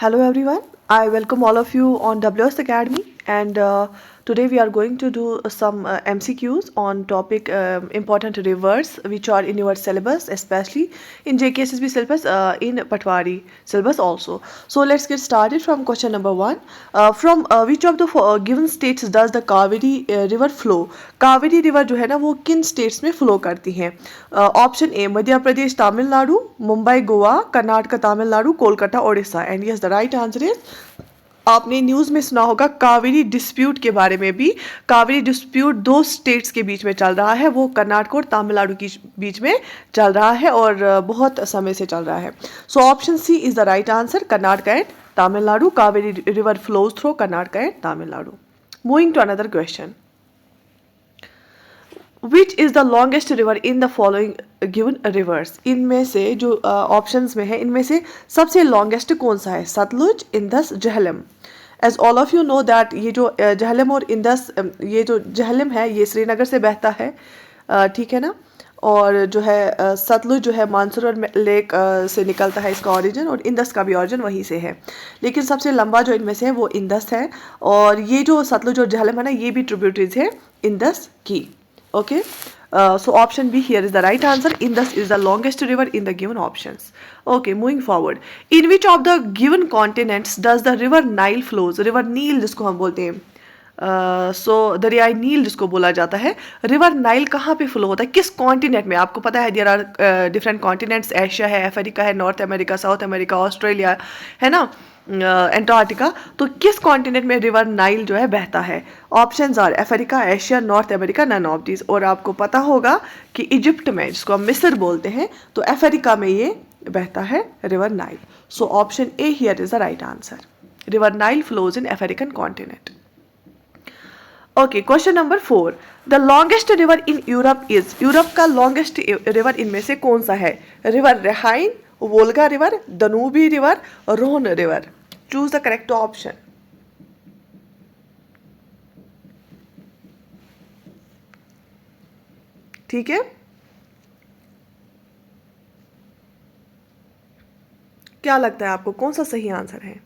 Hello everyone, I welcome all of you on WS Academy and today we are going to do some MCQs on topic important rivers which are in your syllabus, especially in JKSSB syllabus, in Patwari syllabus also. So let's get started from question number 1. From which of the given states does the Kaveri river flow? Kaveri river जो है ना वो किन states में flow करती हैं? Option A Madhya Pradesh Tamil Nadu, Mumbai Goa, Karnataka Tamil Nadu, Kolkata Orissa and yes the right answer is आपने news में सुना होगा कावेरी डिस्प्यूट के बारे में भी। कावेरी डिस्प्यूट दो स्टेट्स के बीच में चल रहा है, वो कर्नाटक और तमिलनाडु के बीच में चल रहा है और बहुत समय से चल रहा है। So option C is the right answer, Karnataka and Tamil Nadu. Kaveri river flows through Karnataka and Tamil Nadu. Moving to another question, which is the longest river in the following given rivers? इनमें से जो ऑप्शंस में है इनमें से सबसे लॉन्गेस्ट कौन सा है? Sutlej, Indus, Jhelum. As all of you know that ये जो झेलम और इंदस, ये जो झेलम है ये श्रीनगर से बहता है, ठीक है ना। और जो है सतलुज जो है मानसरोवर लेक से निकलता है इसका ओरिजिन, और इंदस का भी ओरिजिन वहीं से है। लेकिन सबसे लंबा जो इनमें से है वो इंदस है, और ये जो सतलुज और झेलम है ना ये भी ट्रिब्यूटरीज है इंदस की। Okay, so option B here is the right answer. Indus is the longest river in the given options. Okay, moving forward. In which of the given continents does the river Nile flows? River Nile जिसको हम बोलते हैं, सो दरियाई नील जिसको बोला जाता है, river Nile कहाँ पे फ्लो होता है, किस कॉन्टिनेंट में? आपको पता है there are different continents, Asia है, अफ्रीका है, North America, South America, Australia है ना, एंटार्क्टिका। तो किस कॉन्टिनेंट में रिवर नाइल जो है बहता है? Options are Africa, Asia, North America, none of these. और आपको पता होगा कि इजिप्ट में, जिसको हम मिस्र बोलते हैं, तो अफ्रीका में ये बहता है river Nile. So option A here is the right answer, river Nile flows in African continent. Okay, question number 4, the longest river in Europe is? Europe का लॉन्गेस्ट रिवर इनमें से कौन सा है? River Rhine, Volga river, Danube river, Rhone river. Choose the correct option. ठीक है, क्या लगता है आपको कौन सा सही आंसर है?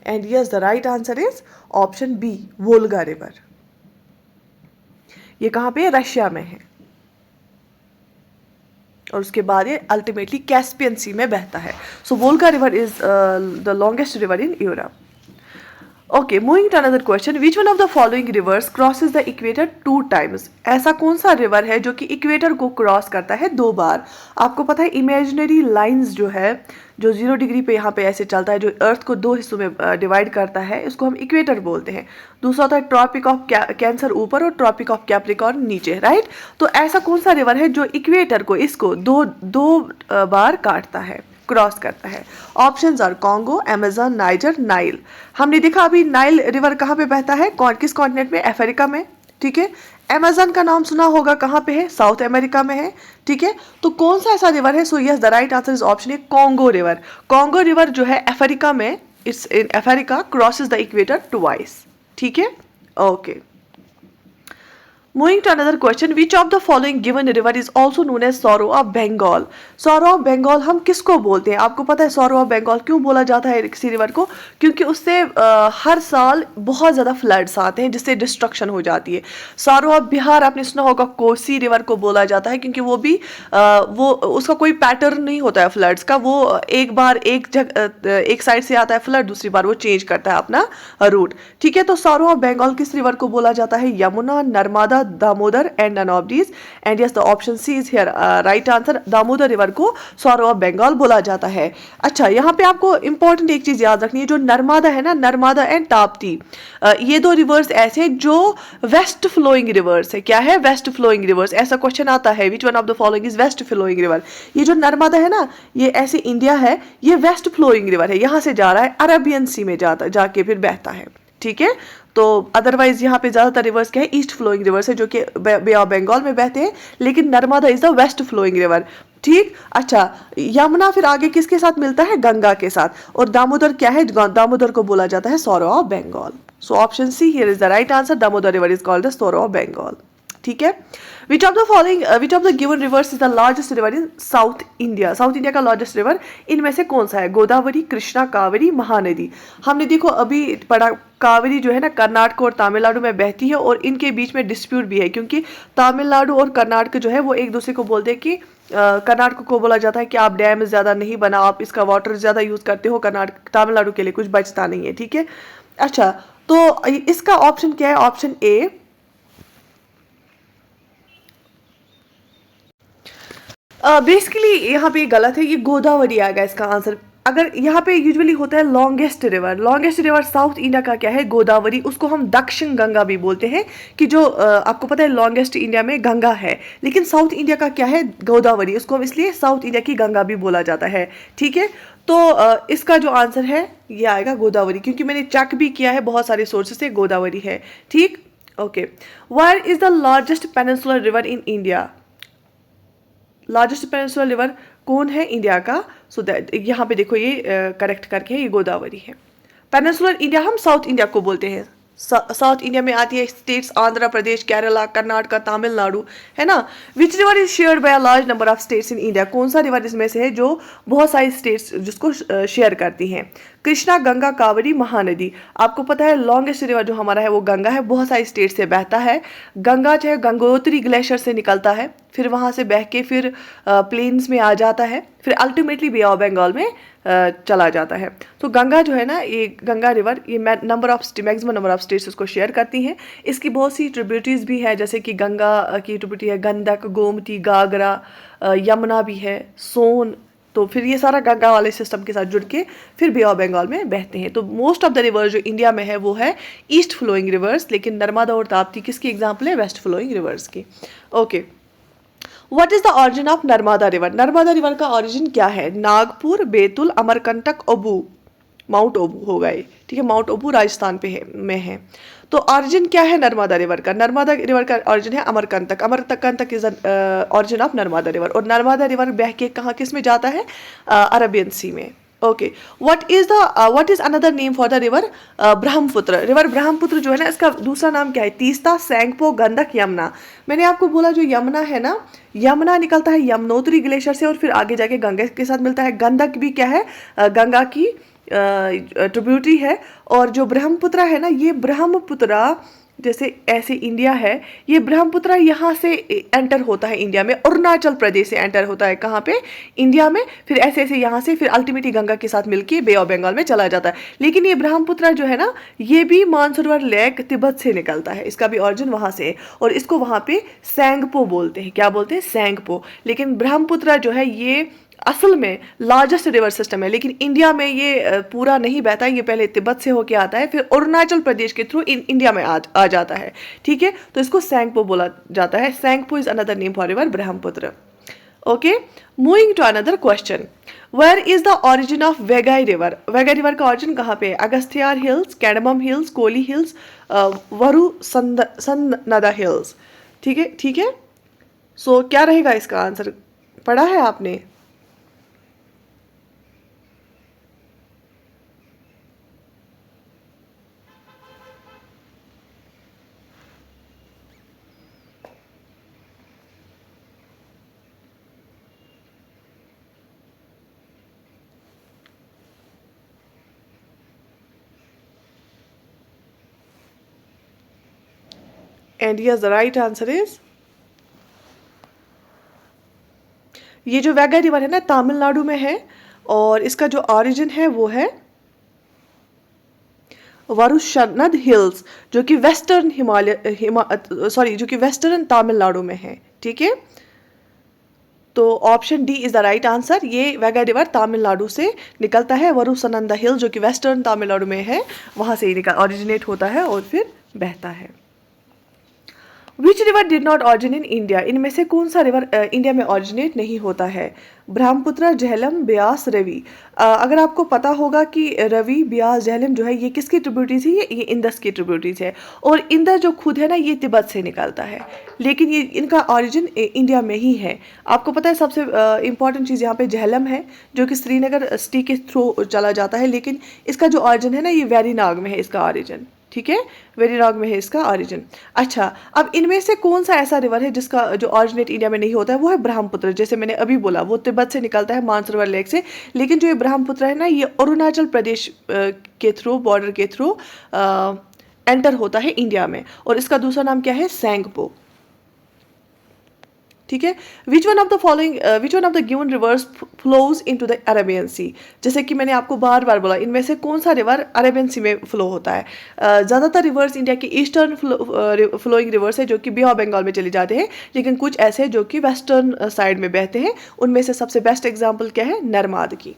And yes the right answer is option B, Volga river. ये कहाँ पे है? रशिया में है, और उसके बाद ये अल्टीमेटली कैस्पियन सी में बहता है। So Volga river is the longest river in Europe. Okay, moving to another question, which one of the following rivers crosses the equator 2 times? ऐसा कौन सा रिवर है जो कि इक्वेटर को क्रॉस करता है 2 बार? आपको पता है इमेजिनरी लाइंस जो है, जो 0 डिग्री पे यहाँ पे ऐसे चलता है, जो अर्थ को 2 हिस्सों में डिवाइड करता है, इसको हम इक्वेटर बोलते हैं। दूसरा होता है ट्रॉपिक ऑफ कैंसर ऊपर और ट्रॉपिक ऑफ कैप्रिकॉर्न नीचे, राइट। तो ऐसा कौन सा रिवर है जो इक्वेटर को, इसको दो बार काटता है, क्रॉस करता है? Options are Congo, Amazon, Niger, Nile. हमने देखा अभी नाइल रिवर कहाँ पे बहता है, किस कॉन्टिनेंट में? अफ्रीका में, ठीक है। अमेजन का नाम सुना होगा, कहाँ पे है? साउथ अमेरिका में है, ठीक है। तो कौन सा ऐसा रिवर है? So yes the right answer is option A, Congo river. Congo river जो है अफ्रीका में, it's in Africa, crosses the equator twice, ठीक है। Okay, moving to another question, which of the following given river is also known as sorrow of Bengal? sorrow of Bengal हम किसको बोलते हैं? आपको पता है sorrow of Bengal क्यों बोला जाता है किसी रिवर को? क्योंकि उससे हर साल बहुत ज़्यादा फ्लड्स आते हैं जिससे डिस्ट्रक्शन हो जाती है। sorrow of बिहार आपने सुना होगा, कोसी रिवर को बोला जाता है, क्योंकि वो भी वो उसका कोई पैटर्न नहीं होता है फ्लड्स का। वो एक बार एक साइड से आता है फ्लड, दूसरी बार वो चेंज करता है अपना रूट, ठीक है। तो sorrow of Bengal किस रिवर को बोला जाता है? Yamuna, Narmada, Damodar and none of these. And yes the option C is here right answer, Damodar river को सॉरो ऑफ बंगाल बोला जाता है। अच्छा, यहाँ पे आपको इंपॉर्टेंट एक चीज याद रखनी है, जो नर्मदा है ना, नर्मदा एंड ताप्ती, ये 2 रिवर्स ऐसे हैं जो वेस्ट फ्लोइंग रिवर्स है। क्या है? West flowing rivers. ऐसा क्वेश्चन आता है, which one of the following is west flowing river? ये जो नर्मदा है ना, ये ऐसे इंडिया है, ये वेस्ट फ्लोइंग रिवर है, यहाँ से जा रहा है अरबियन सी में जाके फिर बहता है, ठीक है। तो अदरवाइज यहाँ पे ज्यादातर रिवर्स क्या है? ईस्ट फ्लोइंग रिवर्स है जो कि बे ऑफ बंगाल में बहते हैं, लेकिन Narmada is the west flowing river, ठीक। अच्छा, यमुना फिर आगे किसके साथ मिलता है? गंगा के साथ। और दामोदर क्या है? दामोदर को बोला जाता है sorrow of Bengal. So option C here is the right answer, Damodar river is called the sorrow of Bengal, ठीक है। Which of the given rivers is the largest river in South India? South India का लार्जेस्ट रिवर इनमें से कौन सा है? गोदावरी, कृष्णा, कावेरी, महानदी। हमने देखो अभी पढ़ा, कावेरी जो है ना कर्नाटक और तमिलनाडु में बहती है और इनके बीच में डिस्प्यूट भी है, क्योंकि तमिलनाडु और कर्नाटक जो है वो एक दूसरे को बोलते हैं कि कर्नाटक को बोला जाता है कि आप डैम ज़्यादा नहीं बना, आप इसका वाटर ज़्यादा यूज़ करते हो, कर्नाटक तमिलनाडु के लिए कुछ बचता नहीं है, ठीक है। अच्छा, तो इसका ऑप्शन क्या है? ऑप्शन ए, बेसिकली यहाँ पे गलत है, ये गोदावरी आएगा इसका आंसर। अगर यहाँ पे यूजुअली होता है लॉन्गेस्ट रिवर साउथ इंडिया का क्या है? गोदावरी। उसको हम दक्षिण गंगा भी बोलते हैं, कि जो आपको पता है लॉन्गेस्ट इंडिया में गंगा है, लेकिन साउथ इंडिया का क्या है? गोदावरी। उसको हम इसलिए साउथ इंडिया की गंगा भी बोला जाता है, ठीक है। तो इसका जो आंसर है ये आएगा गोदावरी, क्योंकि मैंने चेक भी किया है बहुत सारे सोर्सेस से, गोदावरी है, ठीक। Okay, where is the largest peninsular river in India? Largest peninsular river कौन है इंडिया का? सो दैट यहाँ पे देखो ये करेक्ट करके ये गोदावरी है। पेनिनसुलर इंडिया हम साउथ इंडिया को बोलते हैं। साउथ इंडिया में आती है स्टेट्स आंध्र प्रदेश, केरला, कर्नाटका, तमिलनाडु, है ना। Which river is shared by a large number of states in India? कौन सा रिवर इसमें से है जो बहुत सारी स्टेट्स जिसको शेयर करती हैं? कृष्णा, गंगा, कावेरी, महानदी। आपको पता है लॉन्गेस्ट रिवर जो हमारा है वो गंगा है, बहुत सारी स्टेट से बहता है। गंगा जो है गंगोत्री ग्लेशियर से निकलता है, फिर वहाँ से बह के फिर प्लेन्स में आ जाता है, फिर अल्टीमेटली बे ऑफ बंगाल में चला जाता है। तो गंगा जो है ना, ये गंगा रिवर ये मैक्सिमम नंबर ऑफ स्टेट्स इसको शेयर करती हैं। इसकी बहुत सी ट्रिब्यूटरीज भी है, जैसे कि गंगा की ट्रिब्यूटरी है गंडक, गोमती, घाघरा, यमुना भी है, सोन। तो फिर ये सारा गंगा वाले सिस्टम के साथ जुड़ के फिर बे ऑफ बंगाल में बहते हैं। तो मोस्ट ऑफ द रिवर्स जो इंडिया में है वो है ईस्ट फ्लोइंग रिवर्स, लेकिन नर्मदा और ताप्ती किसकी एग्जाम्पल है? वेस्ट फ्लोइंग रिवर्स की। Okay, what is the origin of Narmada river? Narmada river का ऑरिजिन क्या है? नागपुर, बैतूल, अमरकंटक, ओबू, माउंट ओबू होगा ये, ठीक है। माउंट ओबू राजस्थान पे है में है। तो ऑरिजिन क्या है नर्मदा रिवर का? नर्मदा रिवर का ऑरिजिन है Amarkantak. Amarkantak is origin of Narmada river. और नर्मदा रिवर बह के कहाँ किस में जाता है? अरबियन सी में। Okay, what is another name for the river? Brahmaputra. River Brahmaputra जो है ना, इसका दूसरा नाम क्या है? तीस्ता, सैंगपो, गंडक, यमुना। मैंने आपको बोला जो यमुना है ना, यमुना निकलता है यमुनोत्री ग्लेशियर से और फिर आगे जाके गंगा के साथ मिलता है। गंडक भी क्या है? गंगा की ट्रिब्यूटरी है। और जो ब्रह्मपुत्र है ना, ये ब्रह्मपुत्र जैसे ऐसे इंडिया है, ये ब्रह्मपुत्र यहाँ से एंटर होता है इंडिया में, अरुणाचल प्रदेश से एंटर होता है कहाँ पे? इंडिया में। फिर ऐसे ऐसे यहाँ से फिर अल्टीमेटली गंगा के साथ मिलके बे ऑफ बंगाल में चला जाता है। लेकिन ये ब्रह्मपुत्र जो है ना, ये भी मानसरोवर लेक तिब्बत से निकलता है, इसका भी ऑरिजिन वहाँ से है। और इसको वहाँ पे सैंगपो बोलते हैं। क्या बोलते हैं? सैंगपो। लेकिन ब्रह्मपुत्र जो है ये असल में लार्जेस्ट रिवर सिस्टम है, लेकिन इंडिया में ये पूरा नहीं बहता है। ये पहले तिब्बत से होके आता है, फिर अरुणाचल प्रदेश के थ्रू इंडिया में आ जाता है, ठीक है। तो इसको सैंगपो बोला जाता है। Tsangpo is another name for river Brahmaputra. Okay, moving to another question, where is the origin of Vaigai river? Vaigai river का ऑरिजिन कहाँ पे है? Agasthiyar hills, Cardamom hills, Kolli hills, Varusanadu hills, ठीक है, ठीक है। सो क्या रहेगा इसका आंसर? पढ़ा है आपने? And yes, the right answer is, ये जो वैगा रिवर है ना तमिलनाडु में है, और इसका जो ऑरिजिन है वो है वरुशनद हिल्स, जो कि वेस्टर्न जो कि वेस्टर्न तमिलनाडु में है, ठीक है। तो option D is the right answer. ये वैगा रिवर तमिलनाडु से निकलता है, वरुसनंदा हिल जो कि वेस्टर्न तमिलनाडु में है, वहां से ही ऑरिजिनेट होता है और फिर बहता है। Which river did not origin in India? इनमें से कौन सा रिवर इंडिया में ऑरिजिनेट नहीं होता है? ब्रह्मपुत्र, झेलम, ब्यास, रवि। अगर आपको पता होगा कि रवि, ब्यास, झेलम जो है ये किसकी ट्रिब्यूटरीज है? ये इंदस की ट्रिब्यूटरीज है। और इंदस जो खुद है ना, ये तिब्बत से निकलता है, लेकिन ये इनका ऑरिजिन इंडिया में ही है। आपको पता है सबसे इंपॉर्टेंट चीज़ यहाँ पे झेलम है, जो कि श्रीनगर सिटी के थ्रू चला जाता है, लेकिन इसका जो ऑरिजिन है ना, ये वेरीनाग में है इसका ऑरिजिन, ठीक है, वेरी रॉन्ग में है इसका ऑरिजिन। अच्छा, अब इनमें से कौन सा ऐसा रिवर है जिसका जो ऑरिजिनेट इंडिया में नहीं होता है, वो है ब्रह्मपुत्र। जैसे मैंने अभी बोला वो तिब्बत से निकलता है मानसरोवर लेक से, लेकिन जो ये ब्रह्मपुत्र है ना, ये अरुणाचल प्रदेश के थ्रू, बॉर्डर के थ्रू एंटर होता है इंडिया में, और इसका दूसरा नाम क्या है, सैंगपो। ठीक है, which one of the given rivers flows into the Arabian sea. जैसे कि मैंने आपको बार बार बोला, इनमें से कौन सा रिवर अरेबियन सी में फ्लो होता है। ज़्यादातर रिवर्स इंडिया के ईस्टर्न फ्लोइंग रिवर्स है जो कि बे ऑफ बंगाल में चले जाते हैं, लेकिन कुछ ऐसे हैं जो कि वेस्टर्न साइड में बहते हैं। उनमें से सबसे बेस्ट एग्जाम्पल क्या है, नर्मदा की।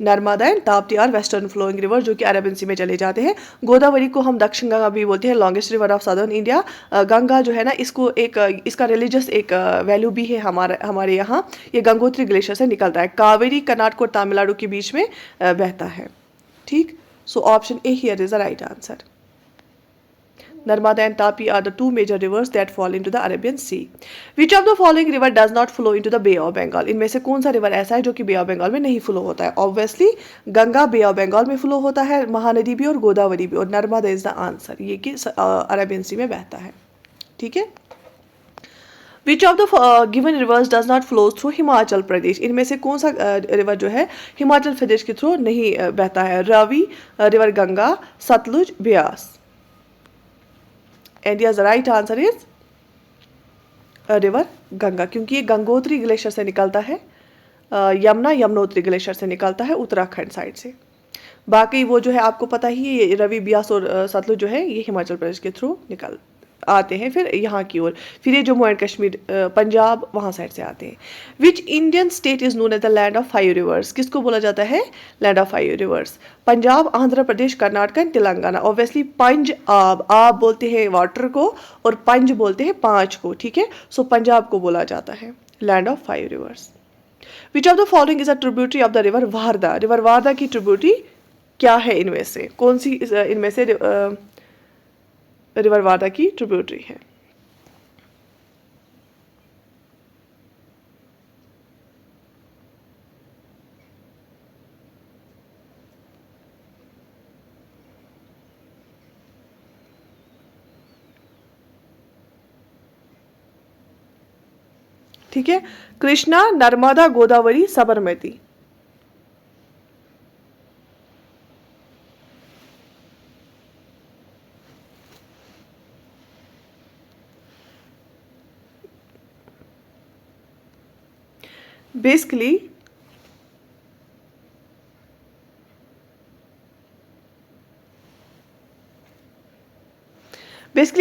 Narmada and Tapti are western flowing river जो कि अरेबियन सी में चले जाते हैं। गोदावरी को हम दक्षिण गंगा भी बोलते हैं, longest river of southern India. Ganga जो है ना, इसको इसका रिलीजियस एक वैल्यू भी है हमारे यहाँ। ये गंगोत्री ग्लेशियर से निकलता है। कावेरी कर्नाटक और तमिलनाडु के बीच में बहता है। ठीक, सो option A here is the right answer. Narmada and Tapi are the two major rivers that fall into the Arabian Sea. Which of the following river does not flow into the Bay of Bengal? इनमें से कौन सा river ऐसा है जो कि बे of Bengal में नहीं फ्लो होता है? Obviously Ganga bay of Bengal में फ्लो होता है, महानदी भी और गोदावरी भी, और नर्मदा इज द आंसर, ये कि अरेबियन सी में बहता है। ठीक है, which of the given rivers does not flow through Himachal Pradesh? इनमें से कौन सा रिवर जो है हिमाचल प्रदेश के थ्रू नहीं बहता है? Ravi, river Ganga, Sutlej, Beas. And yes, the right answer is river Ganga, क्योंकि ये गंगोत्री ग्लेशियर से निकलता है। यमुना यमुनोत्री ग्लेशियर से निकलता है उत्तराखंड साइड से। बाकी वो जो है आपको पता ही है, ये रवि, ब्यास और सतलुज जो है ये हिमाचल प्रदेश के थ्रू निकल आते हैं फिर यहाँ की ओर, फिर ये जम्मू एंड कश्मीर, पंजाब, वहाँ साइड से आते हैं। Which Indian state is known as the land of 5 rivers? किसको बोला जाता है land of 5 rivers? Punjab, Andhra Pradesh, Karnataka and Telangana. Obviously पंज आब बोलते हैं वाटर को, और पंज बोलते हैं 5 को। ठीक है, सो पंजाब को बोला जाता है land of 5 rivers. Which of the following is a tributary of the river Wardha? River Wardha की ट्रिब्यूटरी क्या है? इनमें से कौन सी इनमें से रिवर वारदा की ट्रिब्यूटरी है? ठीक है, कृष्णा, नर्मदा, गोदावरी, साबरमती। बेसिकली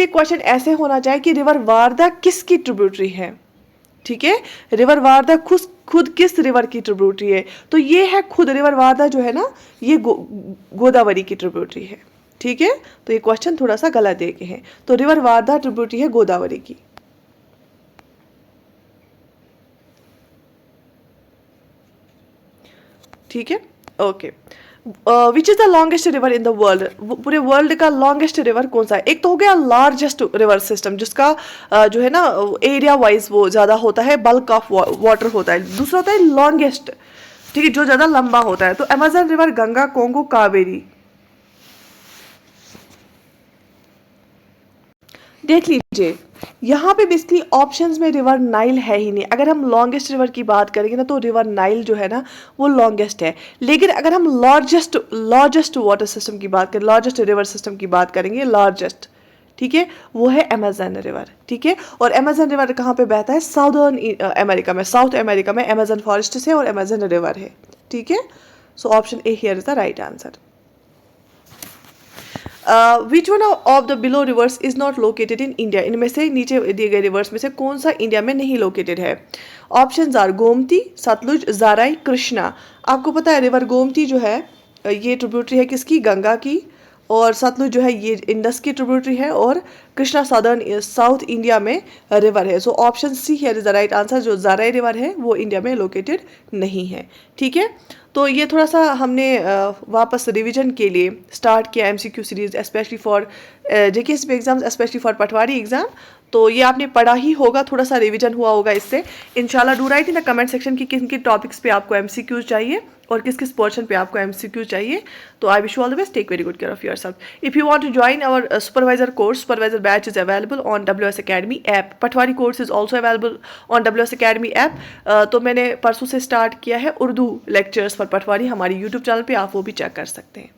क्वेश्चन ऐसे होना चाहिए कि रिवर वारदा किसकी ट्रिब्यूटरी है। ठीक है, रिवर वारदा खुद किस रिवर की ट्रिब्यूटरी है? तो ये है खुद रिवर वारदा जो है ना, ये गोदावरी की ट्रिब्यूटरी है। ठीक है, तो ये क्वेश्चन थोड़ा सा गलत दे के है। तो रिवर वारदा ट्रिब्यूटरी है गोदावरी की। ठीक है, okay. Which is the longest river in the world? पूरे वर्ल्ड का लॉन्गेस्ट रिवर कौन सा है? एक तो हो गया लार्जेस्ट रिवर सिस्टम, जिसका जो है ना एरिया वाइज वो ज़्यादा होता है, बल्क ऑफ वाटर होता है। दूसरा होता है लॉन्गेस्ट, ठीक है, जो ज़्यादा लंबा होता है। तो Amazon river, Ganga, Congo, Kaveri. देख लीजिए, यहाँ पे बेसिकली ऑप्शंस में रिवर नाइल है ही नहीं। अगर हम लॉन्गेस्ट रिवर की बात करेंगे ना, तो रिवर नाइल जो है ना वो लॉन्गेस्ट है। लेकिन अगर हम लार्जेस्ट वाटर सिस्टम की बात करें, लार्जेस्ट रिवर सिस्टम की बात करेंगे, लार्जेस्ट, ठीक है, वो है अमेजन रिवर। ठीक है, और अमेजन रिवर कहाँ पे बहता है? साउदर्न अमेरिका में, साउथ अमेरिका में अमेजन फॉरेस्ट से और अमेजन रिवर है। ठीक है, so option A here is the right answer. Which one of the below reverse is not located in India? इनमें से नीचे दिए गए रिवर्स में से कौन सा इंडिया में नहीं लोकेटेड है? ऑप्शंस आर गोमती, सतलुज, जाराई, कृष्णा। आपको पता है रिवर गोमती जो है ये ट्रिब्यूटरी है किसकी? गंगा की। और सतलुज जो है ये इंडस की ट्रिब्यूटरी है, और कृष्णा सदर्न साउथ इंडिया में रिवर है। So option C here is the right answer. जो जाराई रिवर है वो इंडिया में लोकेटेड नहीं है। ठीक है, तो ये थोड़ा सा हमने वापस रिवीजन के लिए स्टार्ट किया MCQ series, specially for JKSP exams, specially for patwari exam. तो ये आपने पढ़ा ही होगा, थोड़ा सा रिवीजन हुआ होगा इससे। इंशाल्लाह do right in the comment section कि किन किन टॉपिक्स पे आपको एमसीक्यूज चाहिए और किस किस पोर्शन पे आपको एमसीक्यू चाहिए। तो I wish you all the best, take very good care of yourself. If you want to join our supervisor course, supervisor batch is available on WS Academy app. Patwari course is also available on WS Academy app. तो मैंने परसों से start किया है Urdu lectures for पटवारी हमारी YouTube channel पे, आप वो भी चेक कर सकते हैं।